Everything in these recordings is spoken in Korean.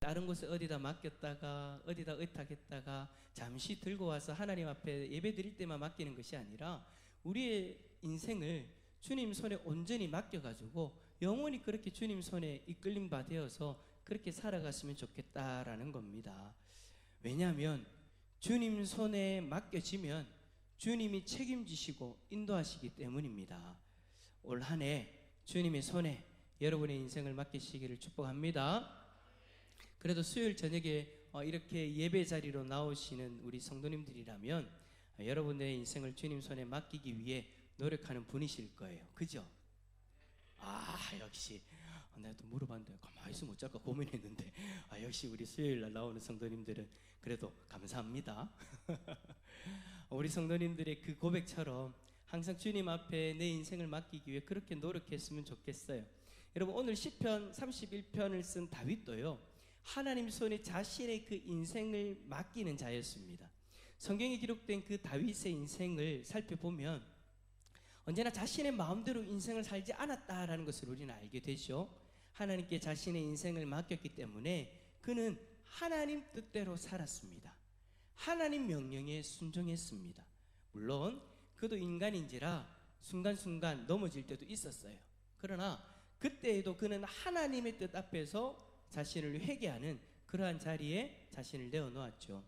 다른 곳에 어디다 맡겼다가 어디다 의탁했다가 잠시 들고 와서 하나님 앞에 예배 드릴 때만 맡기는 것이 아니라 우리의 인생을 주님 손에 온전히 맡겨가지고 영원히 그렇게 주님 손에 이끌림 받아서 그렇게 살아갔으면 좋겠다라는 겁니다. 왜냐하면 주님 손에 맡겨지면 주님이 책임지시고 인도하시기 때문입니다. 올 한 해 주님의 손에 여러분의 인생을 맡기시기를 축복합니다. 그래도 수요일 저녁에 이렇게 예배 자리로 나오시는 우리 성도님들이라면 여러분의 인생을 주님 손에 맡기기 위해 노력하는 분이실 거예요. 그죠? 역시 내가 또 물어봤는데 가만히 있으면 어쩔까 고민했는데 역시 우리 수요일 날 나오는 성도님들은 그래도 감사합니다. 우리 성도님들의 그 고백처럼 항상 주님 앞에 내 인생을 맡기기 위해 그렇게 노력했으면 좋겠어요. 여러분, 오늘 시편 31편을 쓴 다윗도요, 하나님 손에 자신의 그 인생을 맡기는 자였습니다. 성경에 기록된 그 다윗의 인생을 살펴보면 언제나 자신의 마음대로 인생을 살지 않았다라는 것을 우리는 알게 되죠. 하나님께 자신의 인생을 맡겼기 때문에 그는 하나님 뜻대로 살았습니다. 하나님 명령에 순종했습니다. 물론 그도 인간인지라 순간순간 넘어질 때도 있었어요. 그러나 그때에도 그는 하나님의 뜻 앞에서 자신을 회개하는 그러한 자리에 자신을 내어놓았죠.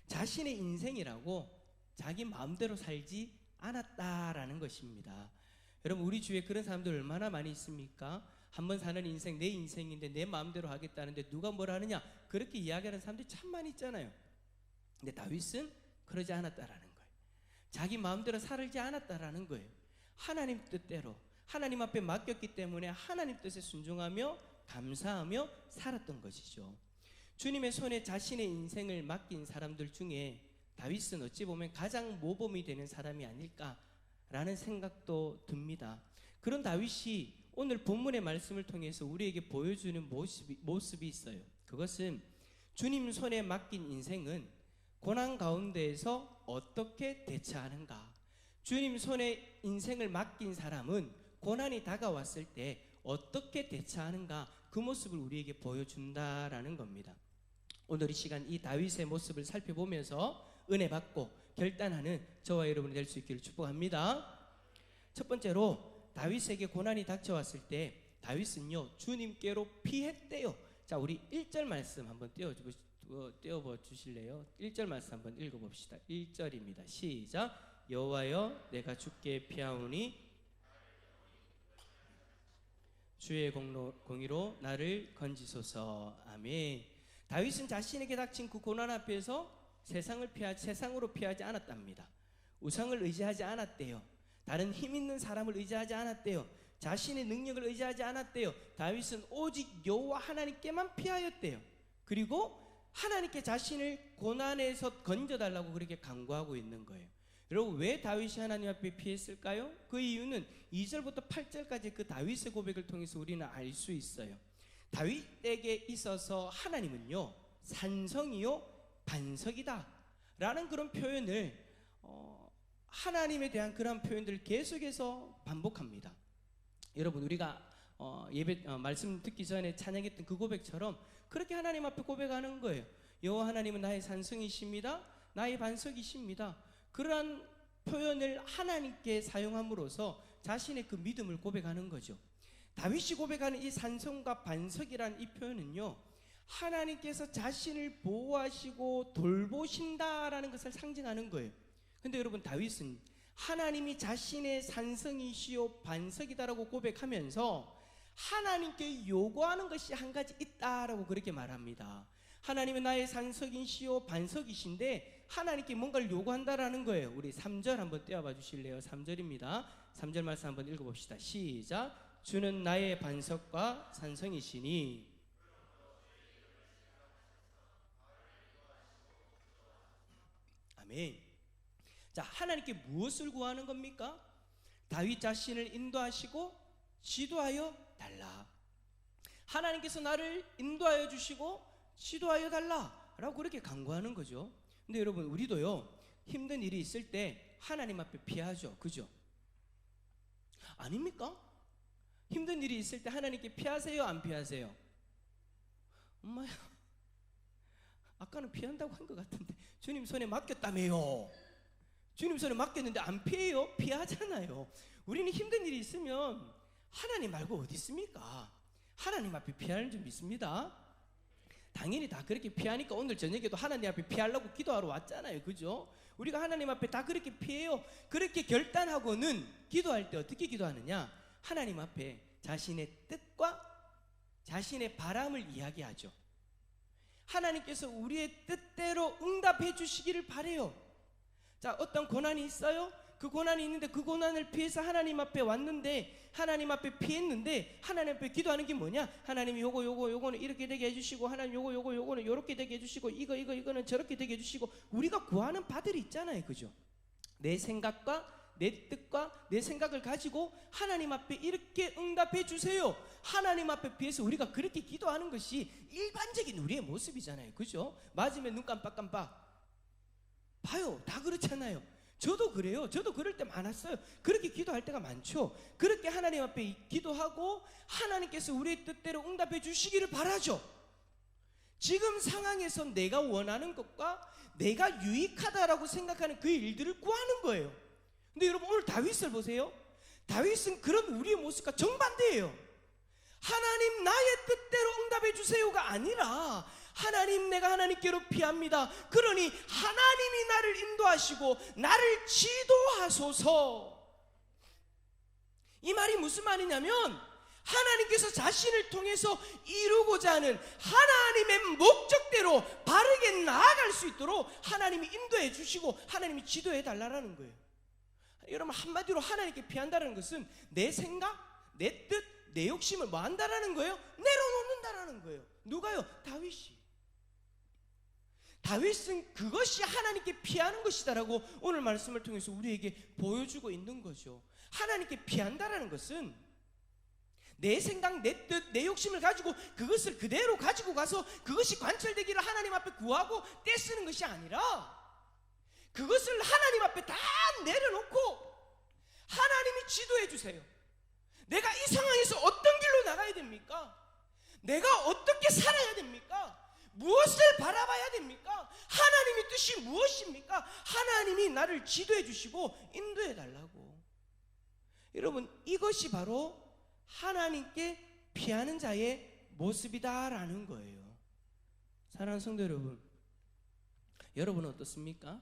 자신의 인생이라고 자기 마음대로 살지 않았다라는 것입니다. 여러분, 우리 주위에 그런 사람들 얼마나 많이 있습니까? 한번 사는 인생 내 인생인데 내 마음대로 하겠다는데 누가 뭐라 하느냐, 그렇게 이야기하는 사람들이 참 많이 있잖아요. 근데 다윗은 그러지 않았다라는 거예요. 자기 마음대로 살지 않았다라는 거예요. 하나님 뜻대로 하나님 앞에 맡겼기 때문에 하나님 뜻에 순종하며 감사하며 살았던 것이죠. 주님의 손에 자신의 인생을 맡긴 사람들 중에 다윗은 어찌 보면 가장 모범이 되는 사람이 아닐까라는 생각도 듭니다. 그런 다윗이 오늘 본문의 말씀을 통해서 우리에게 보여주는 모습이 있어요. 그것은 주님 손에 맡긴 인생은 고난 가운데에서 어떻게 대처하는가, 주님 손에 인생을 맡긴 사람은 고난이 다가왔을 때 어떻게 대처하는가, 그 모습을 우리에게 보여준다라는 겁니다. 오늘 이 시간 이 다윗의 모습을 살펴보면서 은혜 받고 결단하는 저와 여러분이 될 수 있기를 축복합니다. 첫 번째로 다윗에게 고난이 닥쳐왔을 때 다윗은요, 주님께로 피했대요. 자, 우리 1절 말씀 한번 띄워봐 주실래요? 1절 말씀 한번 읽어봅시다. 1절입니다. 시작. 여호와여, 내가 주께 피하오니 주의 공의로 나를 건지소서. 아멘. 다윗은 자신에게 닥친 그 고난 앞에서 세상으로 피하지 않았답니다. 우상을 의지하지 않았대요. 다른 힘 있는 사람을 의지하지 않았대요. 자신의 능력을 의지하지 않았대요. 다윗은 오직 여호와 하나님께만 피하였대요. 그리고 하나님께 자신을 고난에서 건져달라고 그렇게 간구하고 있는 거예요. 여러분, 왜 다윗이 하나님 앞에 피했을까요? 그 이유는 2절부터 8절까지 그 다윗의 고백을 통해서 우리는 알 수 있어요. 다윗에게 있어서 하나님은요, 산성이요 반석이다 라는 그런 표현을 하나님에 대한 그런 표현들을 계속해서 반복합니다. 여러분, 우리가 말씀 듣기 전에 찬양했던 그 고백처럼 그렇게 하나님 앞에 고백하는 거예요. 여호와 하나님은 나의 산성이십니다, 나의 반석이십니다. 그러한 표현을 하나님께 사용함으로써 자신의 그 믿음을 고백하는 거죠. 다윗이 고백하는 이 산성과 반석이라는 이 표현은요, 하나님께서 자신을 보호하시고 돌보신다라는 것을 상징하는 거예요. 근데 여러분, 다윗은 하나님이 자신의 산성이시요 반석이다라고 고백하면서 하나님께 요구하는 것이 한 가지 있다라고 그렇게 말합니다. 하나님은 나의 산석이시요 반석이신데 하나님께 뭔가를 요구한다라는 거예요. 우리 3절 한번 떼어봐 주실래요? 3절입니다. 3절 말씀 한번 읽어봅시다. 시작. 주는 나의 반석과 산성이시니. 아멘. 자, 하나님께 무엇을 구하는 겁니까? 다윗 자신을 인도하시고 지도하여 달라. 하나님께서 나를 인도하여 주시고 지도하여 달라 라고 그렇게 간구하는 거죠. 근데 여러분, 우리도요, 힘든 일이 있을 때 하나님 앞에 피하죠. 그죠? 아닙니까? 힘든 일이 있을 때 하나님께 피하세요, 안 피하세요? 엄마야, 약간은 피한다고 한 것 같은데 주님 손에 맡겼다며요. 주님 손에 맡겼는데 안 피해요? 피하잖아요. 우리는 힘든 일이 있으면 하나님 말고 어디 있습니까? 하나님 앞에 피하는 줄 믿습니다. 당연히 다 그렇게 피하니까 오늘 저녁에도 하나님 앞에 피하려고 기도하러 왔잖아요. 그죠? 우리가 하나님 앞에 다 그렇게 피해요. 그렇게 결단하고는 기도할 때 어떻게 기도하느냐? 하나님 앞에 자신의 뜻과 자신의 바람을 이야기하죠. 하나님께서 우리의 뜻대로 응답해 주시기를 바래요. 자, 어떤 고난이 있어요? 그 고난이 있는데 그 고난을 피해서 하나님 앞에 왔는데 하나님 앞에 피했는데 하나님 앞에 기도하는 게 뭐냐? 하나님이 요거는 이렇게 되게 해주시고 하나님 요거는 요렇게 되게 해주시고 이거는 저렇게 되게 해주시고 우리가 구하는 바들이 있잖아요. 그죠? 내 생각과 내 뜻과 내 생각을 가지고 하나님 앞에 이렇게 응답해 주세요. 하나님 앞에 비해서 우리가 그렇게 기도하는 것이 일반적인 우리의 모습이잖아요. 그죠? 맞으면 눈 깜빡깜빡 봐요. 다 그렇잖아요. 저도 그래요. 저도 그럴 때 많았어요. 그렇게 기도할 때가 많죠. 그렇게 하나님 앞에 기도하고 하나님께서 우리의 뜻대로 응답해 주시기를 바라죠. 지금 상황에서 내가 원하는 것과 내가 유익하다라고 생각하는 그 일들을 구하는 거예요. 근데 여러분 오늘 다윗을 보세요. 다윗은 그런 우리의 모습과 정반대예요. 하나님 나의 뜻대로 응답해 주세요가 아니라 하나님 내가 하나님께로 피합니다. 그러니 하나님이 나를 인도하시고 나를 지도하소서. 이 말이 무슨 말이냐면 하나님께서 자신을 통해서 이루고자 하는 하나님의 목적대로 바르게 나아갈 수 있도록 하나님이 인도해 주시고 하나님이 지도해 달라는 거예요. 여러분 한마디로 하나님께 피한다는 것은 내 생각, 내 뜻, 내 욕심을 뭐 한다라는 거예요? 내려놓는다라는 거예요. 누가요? 다윗은 그것이 하나님께 피하는 것이다라고 오늘 말씀을 통해서 우리에게 보여주고 있는 거죠. 하나님께 피한다라는 것은 내 생각, 내 뜻, 내 욕심을 가지고 그것을 그대로 가지고 가서 그것이 관철되기를 하나님 앞에 구하고 떼쓰는 것이 아니라 그것을 하나님 앞에 다 내려놓고 하나님이 지도해 주세요. 내가 이 상황에서 어떤 길로 나가야 됩니까? 내가 어떻게 살아야 됩니까? 무엇을 바라봐야 됩니까? 하나님의 뜻이 무엇입니까? 하나님이 나를 지도해 주시고 인도해 달라고. 여러분 이것이 바로 하나님께 피하는 자의 모습이다라는 거예요. 사랑하는 성도 여러분, 여러분은 어떻습니까?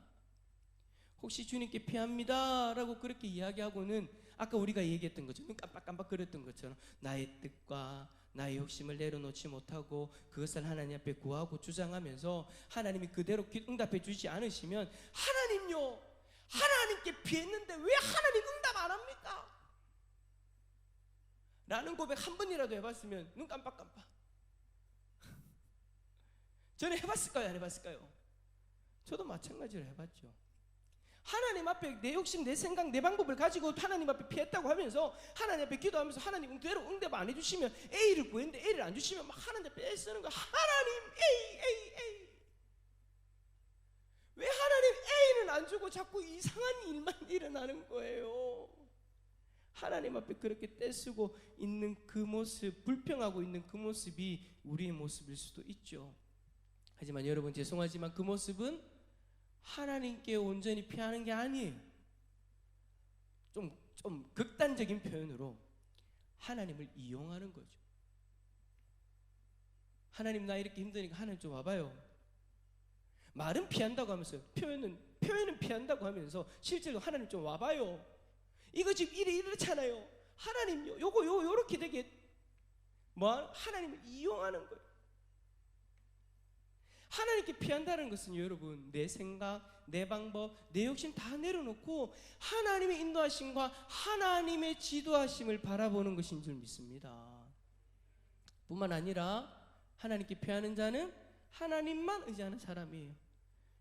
혹시 주님께 피합니다 라고 그렇게 이야기하고는 아까 우리가 얘기했던 것처럼 깜빡깜빡 그랬던 것처럼 나의 뜻과 나의 욕심을 내려놓지 못하고 그것을 하나님 앞에 구하고 주장하면서 하나님이 그대로 응답해 주지 않으시면 하나님요, 하나님께 피했는데 왜 하나님 응답 안 합니까? 라는 고백 한 번이라도 해봤으면 눈 깜빡깜빡. 저는 해봤을까요? 안 해봤을까요? 저도 마찬가지로 해봤죠. 하나님 앞에 내 욕심, 내 생각, 내 방법을 가지고 하나님 앞에 피했다고 하면서 하나님 앞에 기도하면서 하나님 그대로 응답 안 해주시면 A를 구했는데 A를 안 주시면 막 하나님 앞에 애쓰는 거. 하나님 A 왜 하나님 A는 안 주고 자꾸 이상한 일만 일어나는 거예요? 하나님 앞에 그렇게 떼쓰고 있는 그 모습, 불평하고 있는 그 모습이 우리의 모습일 수도 있죠. 하지만 여러분 죄송하지만 그 모습은 하나님께 온전히 피하는 게 아니에요. 좀 극단적인 표현으로 하나님을 이용하는 거죠. 하나님 나 이렇게 힘드니까 하나님 좀 와봐요. 말은 피한다고 하면서 표현은 피한다고 하면서 실제로 하나님 좀 와봐요. 이거 지금 이렇잖아요. 하나님 요렇게 되게 하나님을 이용하는 거예요. 하나님께 피한다는 것은 여러분 내 생각, 내 방법, 내 욕심 다 내려놓고 하나님의 인도하심과 하나님의 지도하심을 바라보는 것인 줄 믿습니다. 뿐만 아니라 하나님께 피하는 자는 하나님만 의지하는 사람이에요.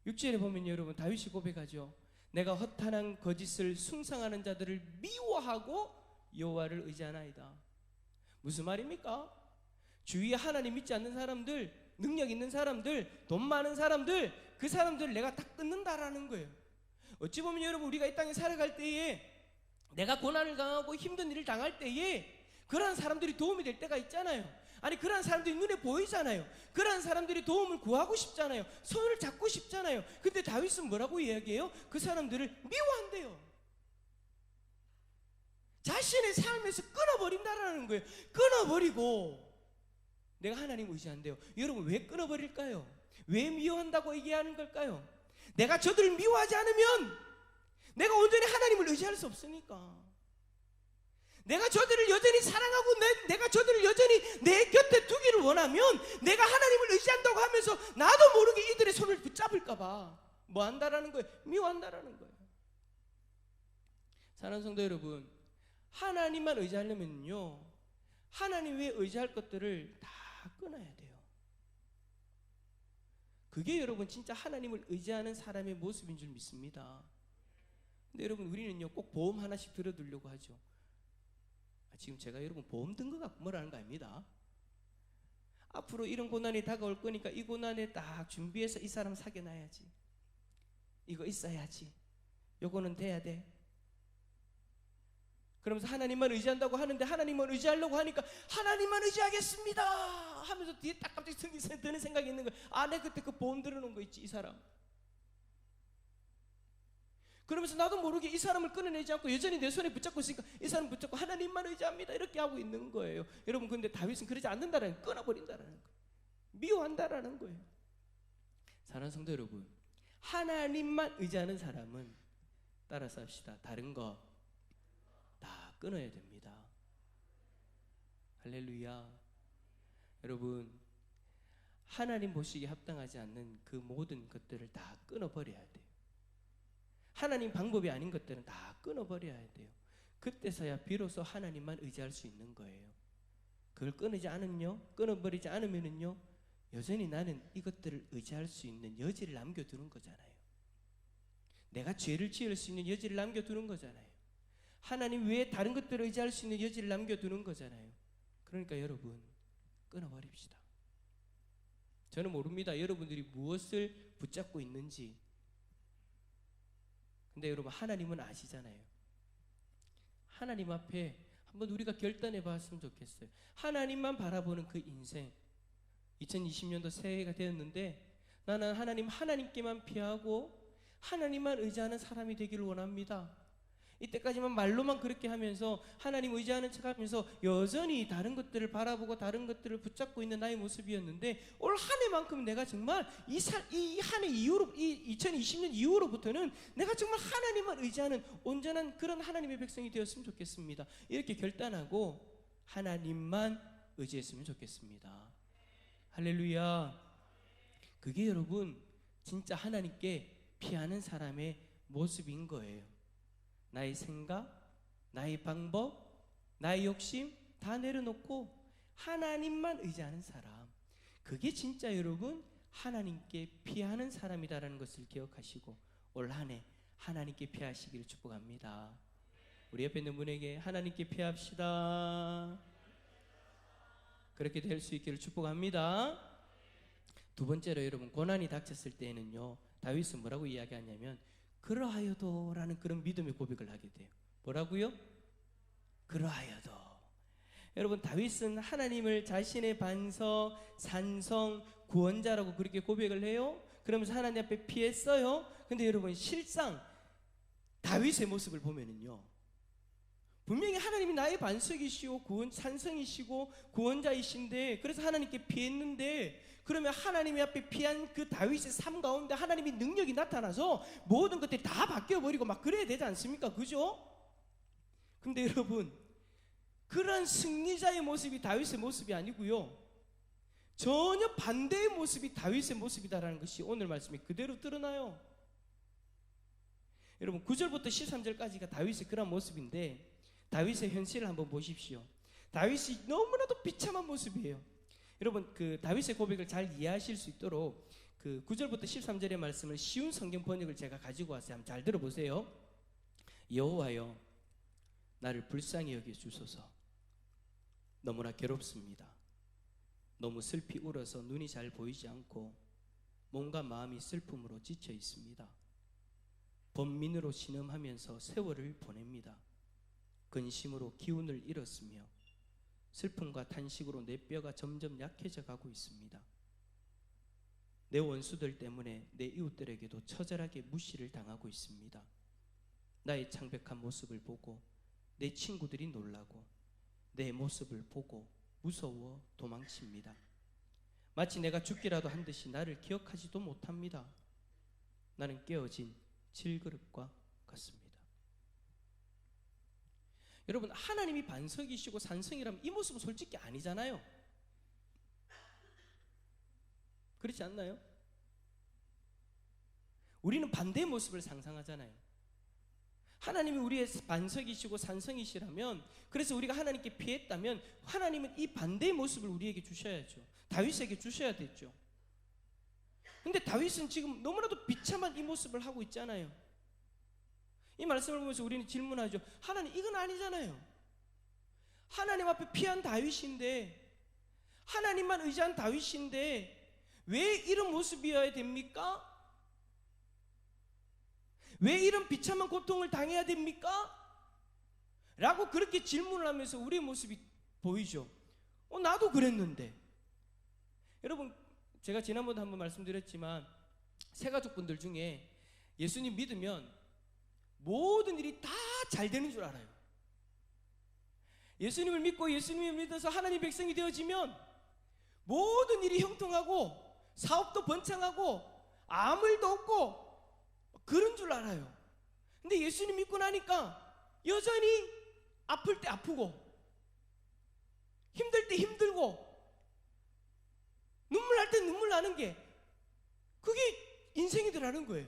6절에 보면 여러분 다윗이 고백하죠. 내가 허탄한 거짓을 숭상하는 자들을 미워하고 여호와를 의지하나이다. 무슨 말입니까? 주위에 하나님 믿지 않는 사람들, 능력 있는 사람들, 돈 많은 사람들, 그 사람들을 내가 다 끊는다라는 거예요. 어찌 보면 여러분 우리가 이 땅에 살아갈 때에 내가 고난을 당하고 힘든 일을 당할 때에 그러한 사람들이 도움이 될 때가 있잖아요. 아니 그러한 사람들이 눈에 보이잖아요. 그러한 사람들이 도움을 구하고 싶잖아요. 손을 잡고 싶잖아요. 근데 다윗은 뭐라고 이야기해요? 그 사람들을 미워한대요. 자신의 삶에서 끊어버린다라는 거예요. 끊어버리고 내가 하나님 의지한대요. 여러분 왜 끊어버릴까요? 왜 미워한다고 얘기하는 걸까요? 내가 저들을 미워하지 않으면 내가 온전히 하나님을 의지할 수 없으니까. 내가 저들을 여전히 사랑하고 내가 저들을 여전히 내 곁에 두기를 원하면 내가 하나님을 의지한다고 하면서 나도 모르게 이들의 손을 붙잡을까 봐 뭐 한다라는 거예요? 미워한다라는 거예요. 사랑하는 성도 여러분, 하나님만 의지하려면요, 하나님 외에 의지할 것들을 다 끊어야 돼요. 그게 여러분 진짜 하나님을 의지하는 사람의 모습인 줄 믿습니다. 근데 여러분 우리는요 꼭 보험 하나씩 들어두려고 하죠. 지금 제가 여러분 보험 든 거 갖고 뭐라는 거 아닙니다. 앞으로 이런 고난이 다가올 거니까 이 고난에 딱 준비해서 이 사람 사귀어놔야지, 이거 있어야지, 요거는 돼야 돼. 그러면서 하나님만 의지한다고 하는데 하나님만 의지하려고 하니까 하나님만 의지하겠습니다 하면서 뒤에 딱 갑자기 드는 생각이 있는 거예요. 아, 내 그때 그 보험 들어놓은 거 있지, 이 사람. 그러면서 나도 모르게 이 사람을 끊어내지 않고 여전히 내 손에 붙잡고 있으니까 이 사람 붙잡고 하나님만 의지합니다 이렇게 하고 있는 거예요. 여러분 근데 다윗은 그러지 않는다라는 거예요. 끊어버린다라는 거예요. 미워한다라는 거예요. 사랑하는 성도 여러분, 하나님만 의지하는 사람은 따라서 합시다. 다른 거 다 끊어야 됩니다. 할렐루야. 여러분 하나님 보시기에 합당하지 않는 그 모든 것들을 다 끊어버려야 돼요. 하나님 방법이 아닌 것들은 다 끊어버려야 돼요. 그때서야 비로소 하나님만 의지할 수 있는 거예요. 그걸 끊어버리지 않으면은요 여전히 나는 이것들을 의지할 수 있는 여지를 남겨두는 거잖아요. 내가 죄를 지을 수 있는 여지를 남겨두는 거잖아요. 하나님 외에 다른 것들을 의지할 수 있는 여지를 남겨두는 거잖아요. 그러니까 여러분 끊어버립시다. 저는 모릅니다. 여러분들이 무엇을 붙잡고 있는지. 근데 여러분 하나님은 아시잖아요. 하나님 앞에 한번 우리가 결단해 봤으면 좋겠어요. 하나님만 바라보는 그 인생. 2020년도 새해가 되었는데 나는 하나님께만 피하고 하나님만 의지하는 사람이 되기를 원합니다. 이때까지만 말로만 그렇게 하면서 하나님 의지하는 척하면서 여전히 다른 것들을 바라보고 다른 것들을 붙잡고 있는 나의 모습이었는데 올 한 해만큼 내가 정말 이 한 해 이후로, 이 2020년 이후로부터는 내가 정말 하나님만 의지하는 온전한 그런 하나님의 백성이 되었으면 좋겠습니다. 이렇게 결단하고 하나님만 의지했으면 좋겠습니다. 할렐루야. 그게 여러분 진짜 하나님께 피하는 사람의 모습인 거예요. 나의 생각, 나의 방법, 나의 욕심 다 내려놓고 하나님만 의지하는 사람, 그게 진짜 여러분 하나님께 피하는 사람이다라는 것을 기억하시고 올 한 해 하나님께 피하시기를 축복합니다. 우리 옆에 있는 분에게 하나님께 피합시다. 그렇게 될 수 있기를 축복합니다. 두 번째로 여러분 고난이 닥쳤을 때에는요 다윗은 뭐라고 이야기하냐면 그러하여도 라는 그런 믿음의 고백을 하게 돼요. 뭐라고요? 그러하여도. 여러분 다윗은 하나님을 자신의 반석, 산성, 구원자라고 그렇게 고백을 해요. 그러면서 하나님 앞에 피했어요. 근데 여러분 실상 다윗의 모습을 보면은요 분명히 하나님이 나의 반석이시고 산성이시고 구원자이신데 그래서 하나님께 피했는데 그러면 하나님의 앞에 피한 그 다윗의 삶 가운데 하나님의 능력이 나타나서 모든 것들이 다 바뀌어버리고 막 그래야 되지 않습니까? 그죠? 근데 여러분 그런 승리자의 모습이 다윗의 모습이 아니고요 전혀 반대의 모습이 다윗의 모습이다라는 것이 오늘 말씀이 그대로 드러나요. 여러분 9절부터 13절까지가 다윗의 그런 모습인데 다윗의 현실을 한번 보십시오. 다윗이 너무나도 비참한 모습이에요. 여러분 그 다윗의 고백을 잘 이해하실 수 있도록 그 9절부터 13절의 말씀을 쉬운 성경 번역을 제가 가지고 왔어요. 한번 잘 들어보세요. 여호와여 나를 불쌍히 여겨 주소서. 너무나 괴롭습니다. 너무 슬피 울어서 눈이 잘 보이지 않고 몸과 마음이 슬픔으로 지쳐 있습니다. 번민으로 신음하면서 세월을 보냅니다. 근심으로 기운을 잃었으며 슬픔과 탄식으로 내 뼈가 점점 약해져 가고 있습니다. 내 원수들 때문에 내 이웃들에게도 처절하게 무시를 당하고 있습니다. 나의 창백한 모습을 보고 내 친구들이 놀라고 내 모습을 보고 무서워 도망칩니다. 마치 내가 죽기라도 한 듯이 나를 기억하지도 못합니다. 나는 깨어진 질그릇과 같습니다. 여러분, 하나님이 반석이시고 산성이라면 이 모습은 솔직히 아니잖아요. 그렇지 않나요? 우리는 반대의 모습을 상상하잖아요. 하나님이 우리의 반석이시고 산성이시라면, 그래서 우리가 하나님께 피했다면 하나님은 이 반대의 모습을 우리에게 주셔야죠. 다윗에게 주셔야 됐죠. 근데 다윗은 지금 너무나도 비참한 이 모습을 하고 있잖아요. 이 말씀을 보면서 우리는 질문하죠. 하나님, 이건 아니잖아요. 하나님 앞에 피한 다윗인데, 하나님만 의지한 다윗인데 왜 이런 모습이어야 됩니까? 왜 이런 비참한 고통을 당해야 됩니까? 라고 그렇게 질문을 하면서 우리의 모습이 보이죠. 나도 그랬는데. 여러분, 제가 지난번에 한번 말씀드렸지만 새가족분들 중에 예수님 믿으면 모든 일이 다 잘 되는 줄 알아요. 예수님을 믿고 예수님을 믿어서 하나님 백성이 되어지면 모든 일이 형통하고 사업도 번창하고 아무 일도 없고 그런 줄 알아요. 근데 예수님 믿고 나니까 여전히 아플 때 아프고 힘들 때 힘들고 눈물 날 때 눈물 나는 게 그게 인생이더라는 거예요.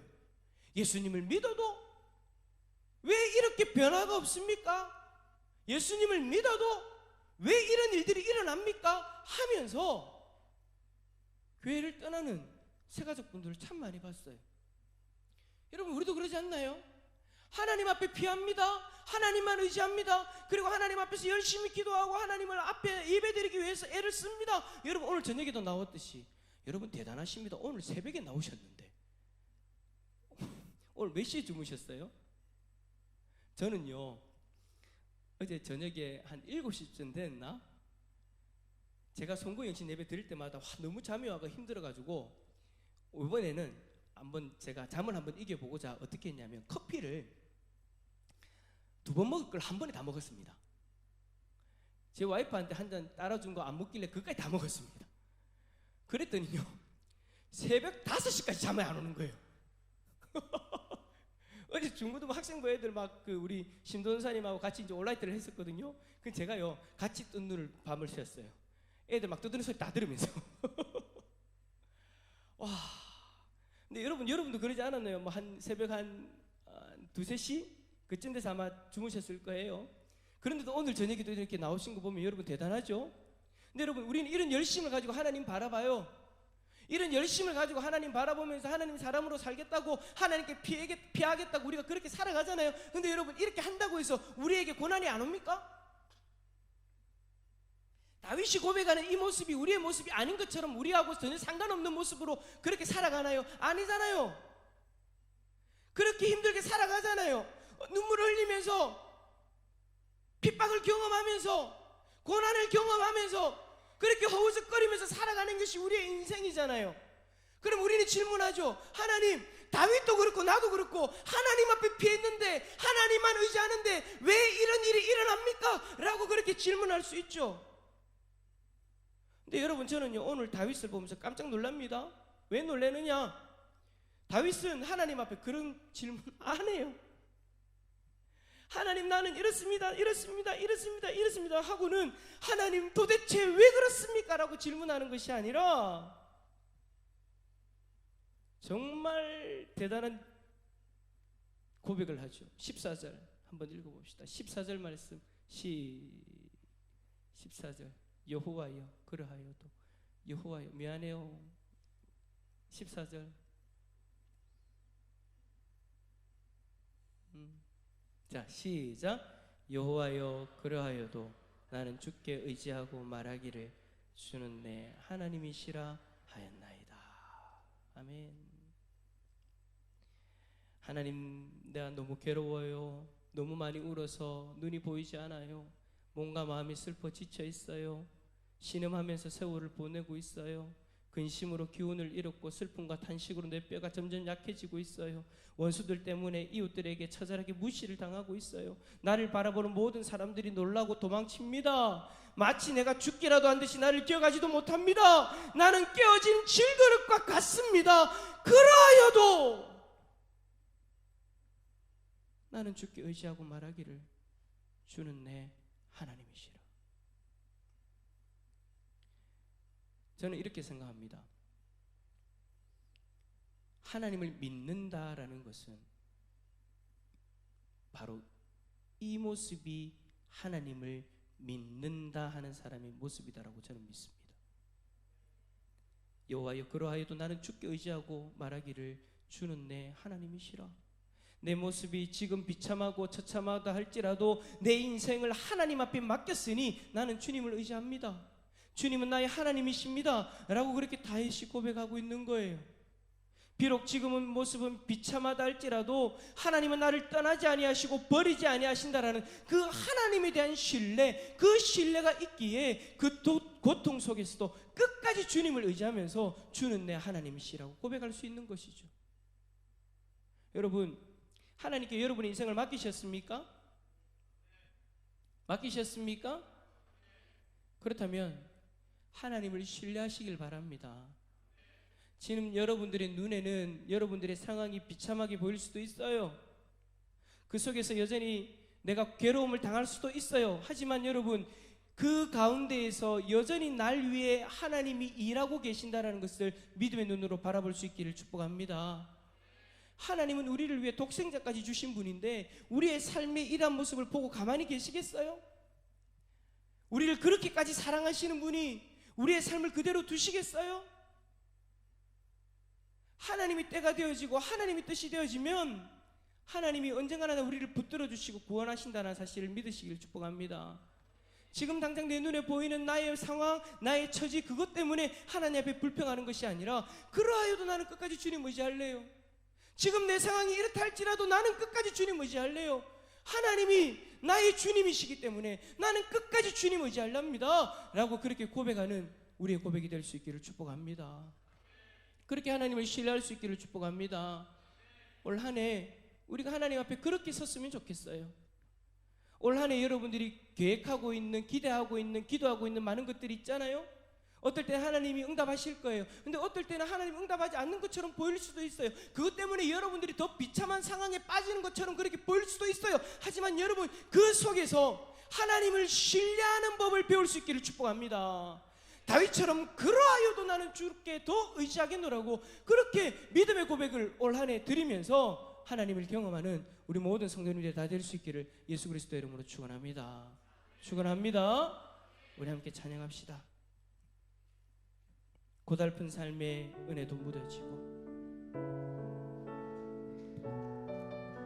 예수님을 믿어도 왜 이렇게 변화가 없습니까? 예수님을 믿어도 왜 이런 일들이 일어납니까? 하면서 교회를 떠나는 새가족분들을 참 많이 봤어요. 여러분, 우리도 그러지 않나요? 하나님 앞에 피합니다. 하나님만 의지합니다. 그리고 하나님 앞에서 열심히 기도하고 하나님을 앞에 예배드리기 위해서 애를 씁니다. 여러분, 오늘 저녁에도 나왔듯이 여러분 대단하십니다. 오늘 새벽에 나오셨는데 오늘 몇 시에 주무셨어요? 저는요, 어제 저녁에 한 7시쯤 됐나? 제가 송구영신 예배 드릴 때마다 너무 잠이 와가 힘들어가지고 이번에는 한번 제가 잠을 한번 이겨보고자 어떻게 했냐면 커피를 2번 먹을 걸 한 번에 다 먹었습니다. 제 와이프한테 한 잔 따라준 거 안 먹길래 그까지 다 먹었습니다. 그랬더니요, 새벽 5시까지 잠이 안 오는 거예요. 어제 중고등부 학생부 애들 막 우리 심도원사님하고 같이 이제 온라이트를 했었거든요. 그 제가요 같이 뜬 눈을 밤을 새었어요. 애들 막 떠드는 소리 다 들으면서. 와. 근데 여러분도 그러지 않았나요? 뭐 한 새벽 한 2-3시 그쯤 돼서 아마 주무셨을 거예요. 그런데도 오늘 저녁에도 이렇게 나오신 거 보면 여러분 대단하죠? 근데 여러분, 우리는 이런 열심을 가지고 하나님 바라봐요. 이런 열심을 가지고 하나님 바라보면서 하나님 사람으로 살겠다고, 하나님께 피하겠다고 우리가 그렇게 살아가잖아요. 근데 여러분, 이렇게 한다고 해서 우리에게 고난이 안 옵니까? 다윗이 고백하는 이 모습이 우리의 모습이 아닌 것처럼 우리하고 전혀 상관없는 모습으로 그렇게 살아가나요? 아니잖아요. 그렇게 힘들게 살아가잖아요. 눈물을 흘리면서 핍박을 경험하면서 고난을 경험하면서 그렇게 허우적거리면서 살아가는 것이 우리의 인생이잖아요. 그럼 우리는 질문하죠. 하나님, 다윗도 그렇고 나도 그렇고 하나님 앞에 피했는데 하나님만 의지하는데 왜 이런 일이 일어납니까? 라고 그렇게 질문할 수 있죠. 근데 여러분, 저는요 오늘 다윗을 보면서 깜짝 놀랍니다. 왜 놀라느냐? 다윗은 하나님 앞에 그런 질문 안 해요. 하나님, 나는 이렇습니다 하고는 하나님 도대체 왜 그렇습니까? 라고 질문하는 것이 아니라 정말 대단한 고백을 하죠. 14절 한번 읽어봅시다. 14절 말씀 14절 여호와여 그러하여도 여호와여 미안해요. 14절 자, 시작. 여호와여 그러하여도 나는 주께 의지하고 말하기를 주는 내 하나님이시라 하였나이다. 아멘. 하나님, 내가 너무 괴로워요. 너무 많이 울어서 눈이 보이지 않아요. 몸과 마음이 슬퍼 지쳐 있어요. 신음하면서 세월을 보내고 있어요. 근심으로 기운을 잃었고 슬픔과 탄식으로 내 뼈가 점점 약해지고 있어요. 원수들 때문에 이웃들에게 처절하게 무시를 당하고 있어요. 나를 바라보는 모든 사람들이 놀라고 도망칩니다. 마치 내가 죽기라도 한 듯이 나를 기억하지도 못합니다. 나는 깨어진 질그릇과 같습니다. 그러하여도 나는 주께 의지하고 말하기를 주는 내 하나님이시라. 저는 이렇게 생각합니다. 하나님을 믿는다라는 것은 바로 이 모습이 하나님을 믿는다 하는 사람의 모습이다라고 저는 믿습니다. 여호와여, 그러하여도 나는 주께 의지하고 말하기를 주는 내 하나님이시라. 내 모습이 지금 비참하고 처참하다 할지라도 내 인생을 하나님 앞에 맡겼으니 나는 주님을 의지합니다. 주님은 나의 하나님이십니다 라고 그렇게 다윗이 고백하고 있는 거예요. 비록 지금은 모습은 비참하다 할지라도 하나님은 나를 떠나지 아니하시고 버리지 아니하신다라는 그 하나님에 대한 신뢰, 그 신뢰가 있기에 그 고통 속에서도 끝까지 주님을 의지하면서 주는 내 하나님이시라고 고백할 수 있는 것이죠. 여러분, 하나님께 여러분의 인생을 맡기셨습니까? 맡기셨습니까? 그렇다면 하나님을 신뢰하시길 바랍니다. 지금 여러분들의 눈에는 여러분들의 상황이 비참하게 보일 수도 있어요. 그 속에서 여전히 내가 괴로움을 당할 수도 있어요. 하지만 여러분, 그 가운데에서 여전히 날 위해 하나님이 일하고 계신다는 것을 믿음의 눈으로 바라볼 수 있기를 축복합니다. 하나님은 우리를 위해 독생자까지 주신 분인데 우리의 삶의 이러한 모습을 보고 가만히 계시겠어요? 우리를 그렇게까지 사랑하시는 분이 우리의 삶을 그대로 두시겠어요? 하나님이 때가 되어지고 하나님이 뜻이 되어지면 하나님이 언젠가나 우리를 붙들어 주시고 구원하신다는 사실을 믿으시길 축복합니다. 지금 당장 내 눈에 보이는 나의 상황, 나의 처지, 그것 때문에 하나님 앞에 불평하는 것이 아니라 그러하여도 나는 끝까지 주님 의지할래요. 지금 내 상황이 이렇다 할지라도 나는 끝까지 주님 의지할래요. 하나님이 나의 주님이시기 때문에 나는 끝까지 주님 의지하렵니다 라고 그렇게 고백하는 우리의 고백이 될 수 있기를 축복합니다. 그렇게 하나님을 신뢰할 수 있기를 축복합니다. 올 한 해 우리가 하나님 앞에 그렇게 섰으면 좋겠어요. 올 한 해 여러분들이 계획하고 있는, 기대하고 있는, 기도하고 있는 많은 것들이 있잖아요. 어떨 때는 하나님이 응답하실 거예요. 근데 어떨 때는 하나님 응답하지 않는 것처럼 보일 수도 있어요. 그것 때문에 여러분들이 더 비참한 상황에 빠지는 것처럼 그렇게 보일 수도 있어요. 하지만 여러분, 그 속에서 하나님을 신뢰하는 법을 배울 수 있기를 축복합니다. 다윗처럼 그러하여도 나는 주께 더 의지하겠노라고 그렇게 믿음의 고백을 올 한 해 드리면서 하나님을 경험하는 우리 모든 성도님들이 다 될 수 있기를 예수 그리스도 이름으로 축원합니다. 축원합니다. 우리 함께 찬양합시다. 고달픈 삶의 은혜도 무뎌지고